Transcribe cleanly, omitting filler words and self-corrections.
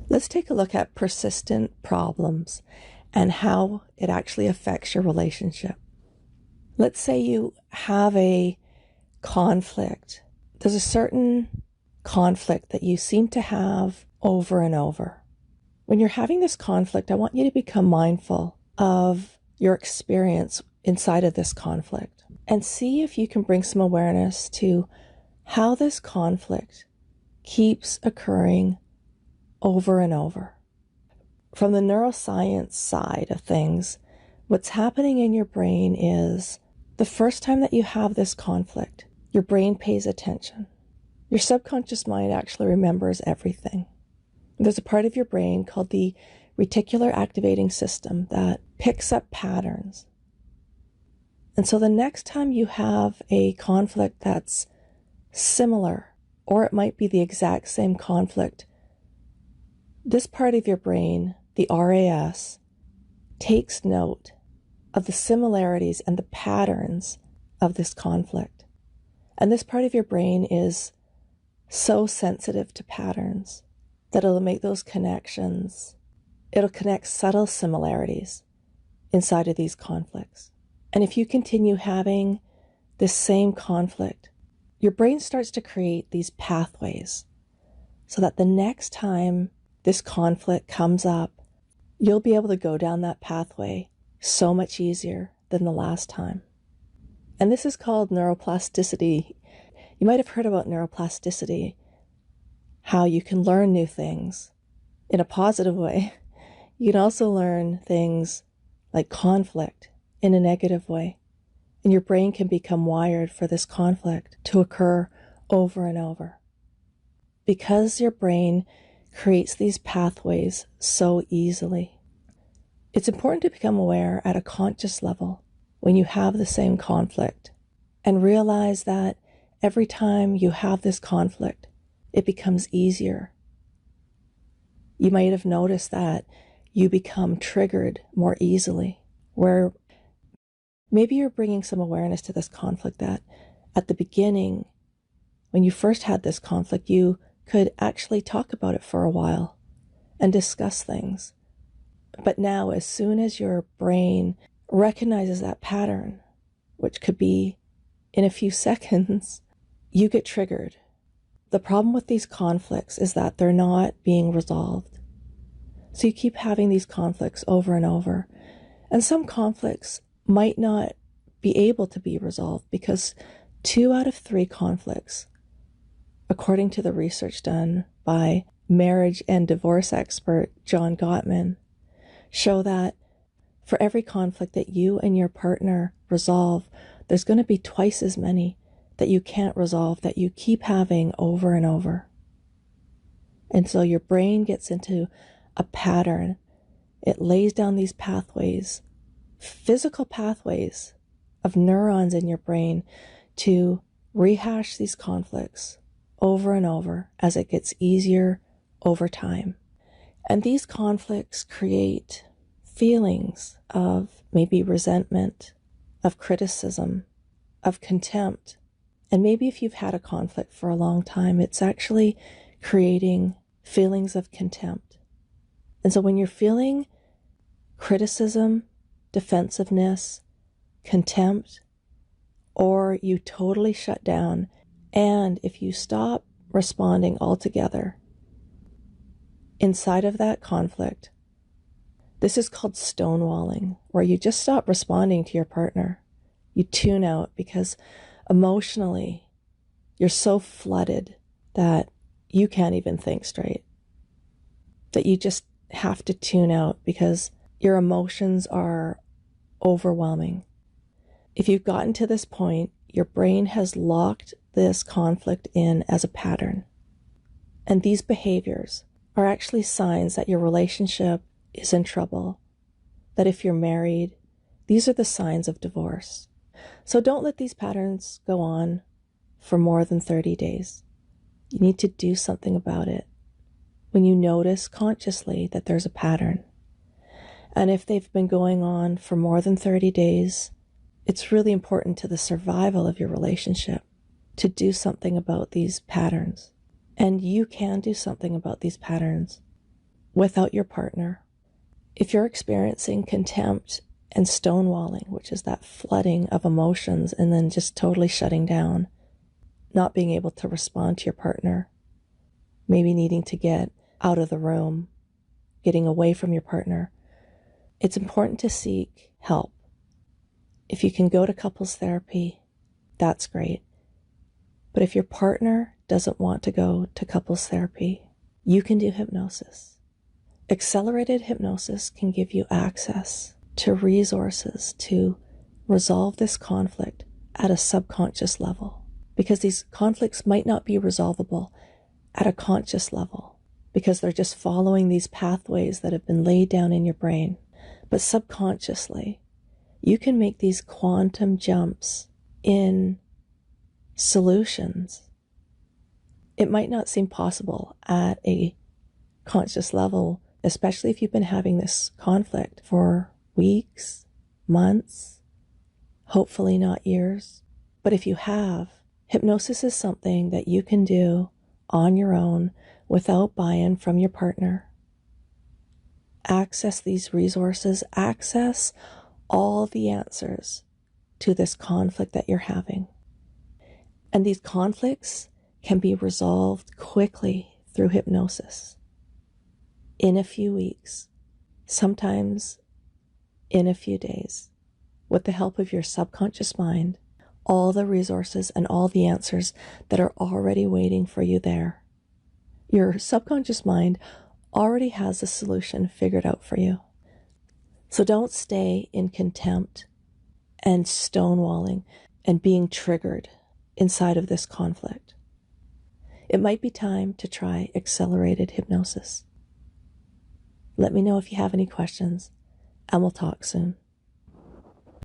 Let's take a look at persistent problems and how it actually affects your relationship. Let's say you have a conflict. There's a certain conflict that you seem to have over and over. When you're having this conflict, I want you to become mindful of your experience inside of this conflict and see if you can bring some awareness to how this conflict keeps occurring over and over. From the neuroscience side of things, what's happening in your brain is the first time that you have this conflict, your brain pays attention. Your subconscious mind actually remembers everything. There's a part of your brain called the reticular activating system that picks up patterns. And so the next time you have a conflict that's similar, or it might be the exact same conflict, this part of your brain, the RAS, takes note of the similarities and the patterns of this conflict. And this part of your brain is so sensitive to patterns that it'll make those connections. It'll connect subtle similarities inside of these conflicts. And if you continue having this same conflict, your brain starts to create these pathways so that the next time this conflict comes up, you'll be able to go down that pathway so much easier than the last time. And this is called neuroplasticity. You might have heard about neuroplasticity, how you can learn new things in a positive way. You can also learn things like conflict in a negative way. And your brain can become wired for this conflict to occur over and over. Because your brain creates these pathways so easily, it's important to become aware at a conscious level when you have the same conflict and realize that every time you have this conflict, it becomes easier. You might have noticed that you become triggered more easily, where maybe you're bringing some awareness to this conflict that at the beginning, when you first had this conflict, you could actually talk about it for a while and discuss things. But now, as soon as your brain recognizes that pattern, which could be in a few seconds, you get triggered. The problem with these conflicts is that they're not being resolved. So you keep having these conflicts over and over. And some conflicts might not be able to be resolved because 2 out of 3 conflicts, according to the research done by marriage and divorce expert John Gottman, show that for every conflict that you and your partner resolve, there's going to be twice as many that you can't resolve, that you keep having over and over. And so your brain gets into a pattern. It lays down these pathways, physical pathways of neurons in your brain to rehash these conflicts over and over as it gets easier over time. And these conflicts create feelings of maybe resentment, of criticism, of contempt. And maybe if you've had a conflict for a long time, it's actually creating feelings of contempt. And so when you're feeling criticism, defensiveness, contempt, or you totally shut down, and if you stop responding altogether inside of that conflict, this is called stonewalling, where you just stop responding to your partner. You tune out because emotionally you're so flooded that you can't even think straight, that you just have to tune out because your emotions are overwhelming. If you've gotten to this point, your brain has locked this conflict in as a pattern. And these behaviors are actually signs that your relationship is in trouble, that if you're married, these are the signs of divorce. So don't let these patterns go on for more than 30 days. You need to do something about it when you notice consciously that there's a pattern. And if they've been going on for more than 30 days, it's really important to the survival of your relationship to do something about these patterns. And you can do something about these patterns without your partner. If you're experiencing contempt and stonewalling, which is that flooding of emotions and then just totally shutting down, not being able to respond to your partner, maybe needing to get out of the room, getting away from your partner, it's important to seek help. If you can go to couples therapy, that's great. But if your partner doesn't want to go to couples therapy, you can do hypnosis. Accelerated hypnosis can give you access to resources to resolve this conflict at a subconscious level, because these conflicts might not be resolvable at a conscious level because they're just following these pathways that have been laid down in your brain. But subconsciously, you can make these quantum jumps in solutions. It might not seem possible at a conscious level, especially if you've been having this conflict for weeks, months, hopefully not years. But if you have, hypnosis is something that you can do on your own without buy-in from your partner. Access these resources, access all the answers to this conflict that you're having. And these conflicts can be resolved quickly through hypnosis in a few weeks, sometimes in a few days, with the help of your subconscious mind, all the resources and all the answers that are already waiting for you there. Your subconscious mind already has a solution figured out for you. So don't stay in contempt and stonewalling and being triggered inside of this conflict. It might be time to try accelerated hypnosis. Let me know if you have any questions, and we'll talk soon.